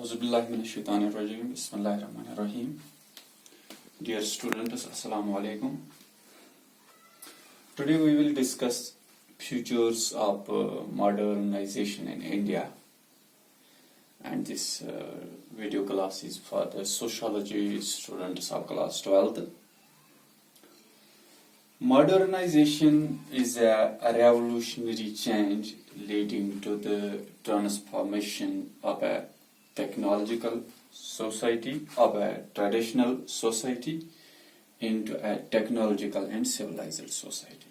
أعوذ بالله من الشيطان الرجيم بسم الله الرحمن الرحيم. Dear students, Assalamu alaikum. Today we will discuss futures of modernization in India, and this video class is for the sociology students of class 12th. Modernization is a revolutionary change leading to the transformation of a technological society, of a traditional society into a technological and civilized society.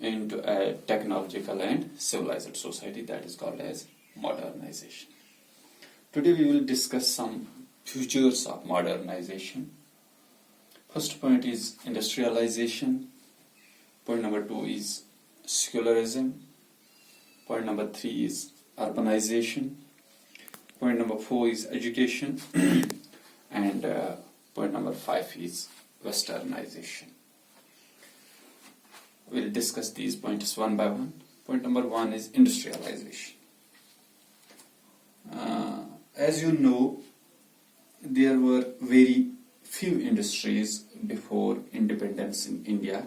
into a technological and civilized society, that is called as modernization. Today we will discuss some features of modernization. First point is industrialization. Point number 2 is secularism. Point number 3 is urbanization. Point number 4 is education. And point number 5 is westernization. We'll discuss these points one by one. Point number 1 is industrialization. As you know, there were very few industries before independence in India,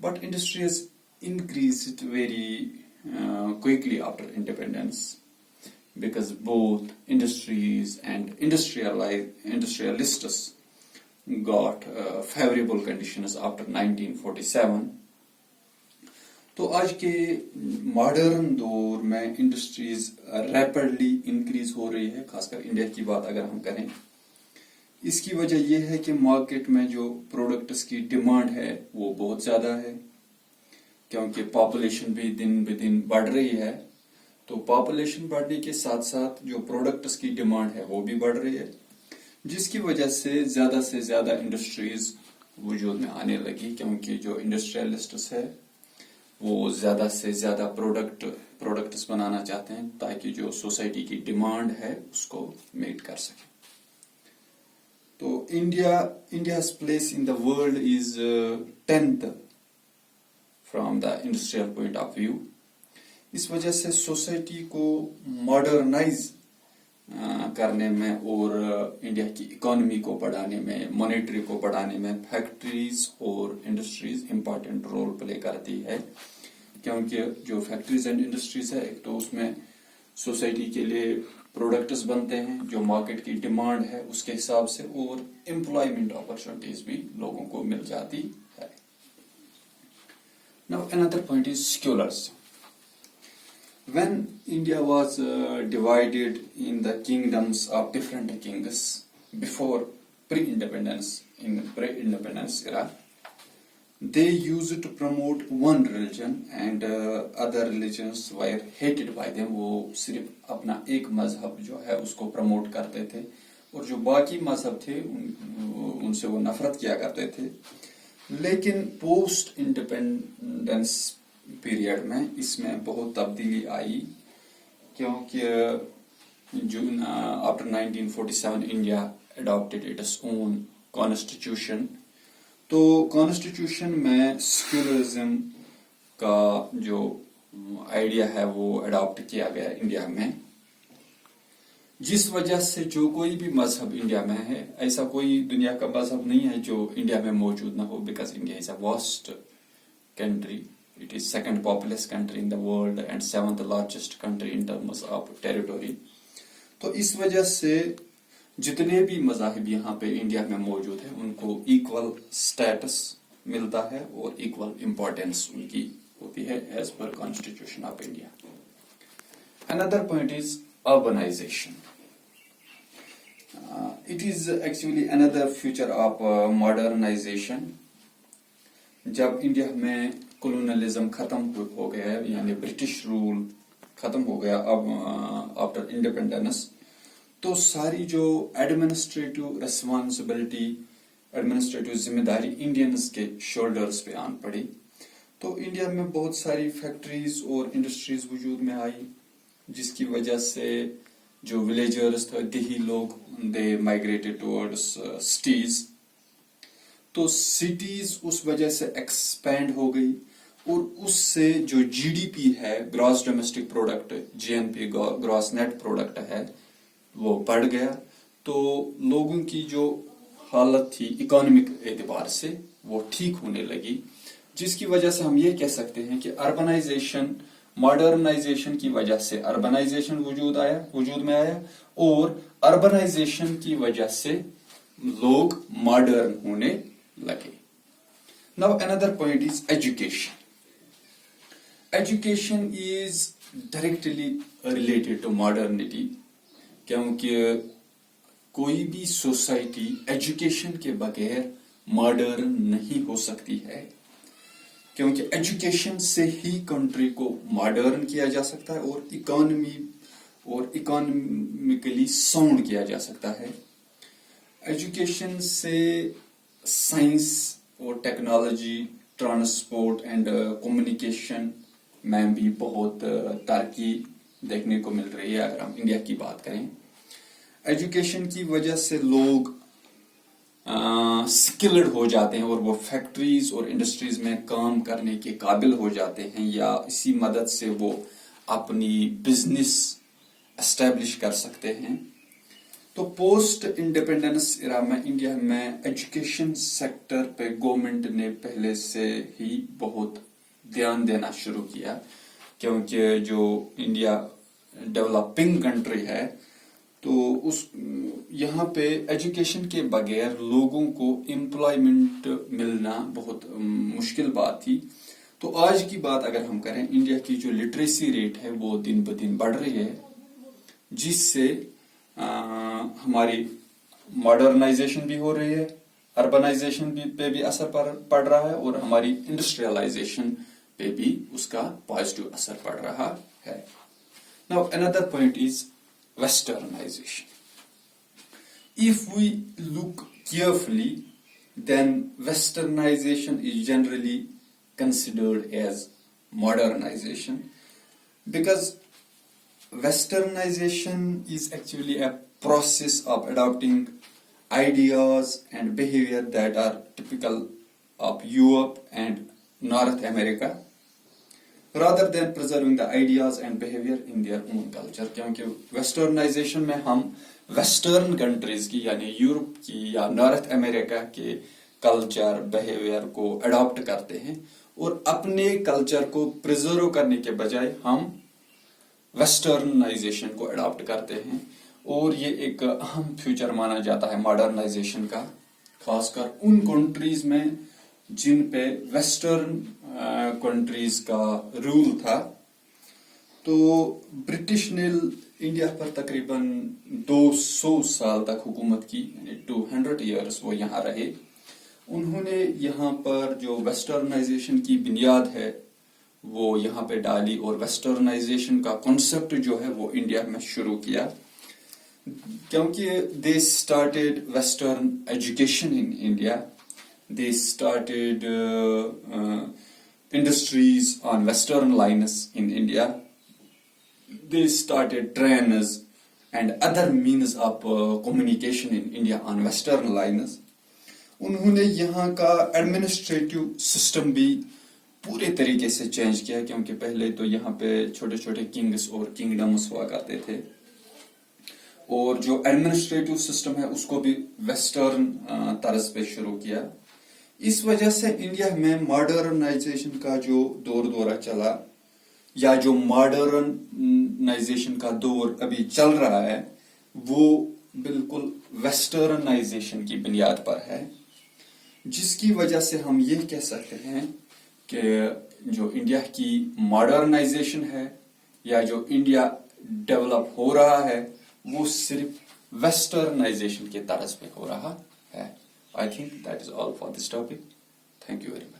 But industries increased very quickly after independence, because both industries and industrialists got favorable conditions after 1947. تو آج کے modern دور میں industries rapidly increase ہو رہی ہے, خاص کر India کی بات اگر ہم کریں. اس کی وجہ یہ ہے کہ مارکیٹ میں جو پروڈکٹس کی ڈیمانڈ ہے وہ بہت زیادہ ہے, کیونکہ پاپولیشن بھی دن بہ دن بڑھ رہی ہے. تو پاپولیشن بڑھنے کے ساتھ ساتھ جو پروڈکٹس کی ڈیمانڈ ہے وہ بھی بڑھ رہی ہے, جس کی وجہ سے زیادہ انڈسٹریز وجود میں آنے لگی, کیونکہ جو انڈسٹریلسٹس ہے وہ زیادہ سے زیادہ پروڈکٹس بنانا چاہتے ہیں تاکہ جو سوسائٹی کی ڈیمانڈ ہے اس کو میٹ کر سکیں. تو India's place in the world is 10th from the industrial point of view. اس وجہ سے سوسائٹی کو ماڈرنائز کرنے میں اور انڈیا کی اکانومی کو بڑھانے میں, مانیٹری کو بڑھانے میں فیکٹریز اور انڈسٹریز امپورٹنٹ رول پلے کرتی ہے, کیونکہ جو فیکٹریز اینڈ انڈسٹریز ہے ایک تو اس میں سوسائٹی کے لیے پروڈکٹس بنتے ہیں جو مارکیٹ کی ڈیمانڈ ہے اس کے حساب سے, اور امپلائمنٹ اپرچونٹیز بھی لوگوں کو مل جاتی ہے. Now another point is secularism. When India was divided in the kingdoms of different kings before pre-independence, in pre-independence era, they used to promote one religion and other religions were hated by them. وہ صرف اپنا ایک مذہب جو ہے اس کو promote کرتے تھے, اور جو باقی مذہب تھے ان سے وہ نفرت کیا کرتے تھے. لیکن پوسٹ انڈیپینڈنس پیریڈ میں اس میں بہت تبدیلی آئی, کیونکہ after 1947 India adapted its own constitution. تو کانسٹیٹیوشن میں سیکولرزم کا جو آئیڈیا ہے وہ اڈاپٹ کیا گیا انڈیا میں, جس وجہ سے جو کوئی بھی مذہب انڈیا میں ہے, ایسا کوئی دنیا کا مذہب نہیں ہے جو انڈیا میں موجود نہ ہو, because India is a vast country. It is second populous country in the world and 7th largest country in terms of territory. تو اس وجہ سے جتنے بھی مذاہب یہاں پہ انڈیا میں موجود ہیں ان کو ایکول سٹیٹس ملتا ہے اور ایکول امپورٹینس ان کی ہوتی ہے as per constitution of India. Another point is urbanization. It is actually another feature of modernization. جب انڈیا میں کولونلزم ختم ہو گیا ہے, یعنی برٹش رول ختم ہو گیا اب آفٹر انڈیپینڈنس, تو ساری جو ایڈمنسٹریٹو ریسپانسبلٹی, ایڈمنسٹریٹو ذمہ داری انڈینز کے شولڈرز پہ آن پڑی. تو انڈیا میں بہت ساری فیکٹریز اور انڈسٹریز وجود میں آئی, جس کی وجہ سے جو ولیجرز تھے دیہی لوگ دے مائگریٹڈ ٹورڈس سٹیز. تو سٹیز اس وجہ سے ایکسپینڈ ہو گئی اور اس سے جو جی ڈی پی ہے gross domestic product G N P gross net product ہے وہ بڑھ گیا. تو لوگوں کی جو حالت تھی اکانومک اعتبار سے وہ ٹھیک ہونے لگی, جس کی وجہ سے ہم یہ کہہ سکتے ہیں کہ اربنائزیشن ماڈرنائزیشن کی وجہ سے اربنائزیشن وجود میں آیا اور اربنائزیشن کی وجہ سے لوگ ماڈرن ہونے لگے. Now another point is education. Education is directly related to modernity کیونکہ کوئی بھی سوسائٹی ایجوکیشن کے بغیر ماڈرن نہیں ہو سکتی ہے, کیونکہ ایجوکیشن سے ہی کنٹری کو ماڈرن کیا جا سکتا ہے اور اکانومیکلی ساؤنڈ کیا جا سکتا ہے. ایجوکیشن سے سائنس اور ٹیکنالوجی ٹرانسپورٹ اینڈ کمیونیکیشن میں بھی بہت ترقی دیکھنے کو مل رہی ہے. اگر ہم انڈیا کی بات کریں, ایجوکیشن کی وجہ سے لوگ سکلڈ ہو جاتے ہیں اور وہ فیکٹریز اور انڈسٹریز میں کام کرنے کے قابل ہو جاتے ہیں, یا اسی مدد سے وہ اپنی بزنس اسٹیبلش کر سکتے ہیں. تو پوسٹ انڈیپینڈنس ایرا میں انڈیا میں ایجوکیشن سیکٹر پہ گورنمنٹ نے پہلے سے ہی بہت دھیان دینا شروع کیا, کیونکہ جو انڈیا ڈیولپنگ کنٹری ہے تو یہاں پہ ایجوکیشن کے بغیر لوگوں کو امپلائمنٹ ملنا بہت مشکل بات تھی. تو آج کی بات اگر ہم کریں, انڈیا کی جو لٹریسی ریٹ ہے وہ دن بدن بڑھ رہی ہے, جس سے ہماری ماڈرنائزیشن بھی ہو رہی ہے, اربنائزیشن پہ بھی اثر پڑ رہا ہے اور ہماری انڈسٹریلائزیشن پہ بھی اس کا پازیٹیو اثر پڑ رہا ہے. Now another point is westernization. If we look carefully, then westernization is generally considered as modernization, because westernization is actually a process of adopting ideas and behavior that are typical of Europe and North America, rather than preserving the ideas and behavior in their own culture. کیونکہ westernisation میں ہم western countries کی یعنی Europe کی یا north امریکہ کے culture behaviour کو adapt کرتے ہیں اور اپنے کلچر کو پریزرو کرنے کے بجائے ہم ویسٹرنائزیشن کو اڈاپٹ کرتے ہیں, اور یہ ایک اہم فیوچر مانا جاتا ہے ماڈرنائزیشن کا, خاص کر ان کنٹریز میں جن پہ ویسٹرن کنٹریز کا رول تھا. تو برٹش نے انڈیا پر تقریباً 200 سال تک حکومت کی, یعنی 200 ایئرس وہ یہاں رہے. انہوں نے یہاں پر جو ویسٹرنائزیشن کی بنیاد ہے وہ یہاں پہ ڈالی, اور ویسٹرنائزیشن کا کنسپٹ جو ہے وہ انڈیا میں شروع کیا, کیونکہ they started western education in India, they started industries on western lines in India, they started trains and other means of communication in India on western lines. انہوں نے یہاں کا ایڈمنسٹریٹو سسٹم بھی پورے طریقے سے چینج کیا, کیونکہ پہلے تو یہاں پہ چھوٹے چھوٹے کنگس اور کنگڈمس ہوا کرتے تھے, اور جو ایڈمنسٹریٹو سسٹم ہے اس کو بھی ویسٹرن طرز پہ شروع کیا. اس وجہ سے انڈیا میں ماڈرنائزیشن کا جو دورہ چلا یا جو ماڈرنائزیشن کا دور ابھی چل رہا ہے وہ بالکل ویسٹرنائزیشن کی بنیاد پر ہے, جس کی وجہ سے ہم یہ کہہ سکتے ہیں کہ جو انڈیا کی ماڈرنائزیشن ہے یا جو انڈیا ڈیولپ ہو رہا ہے وہ صرف ویسٹرنائزیشن کے طرز پہ ہو رہا ہے. I think that is all for this topic. Thank you very much.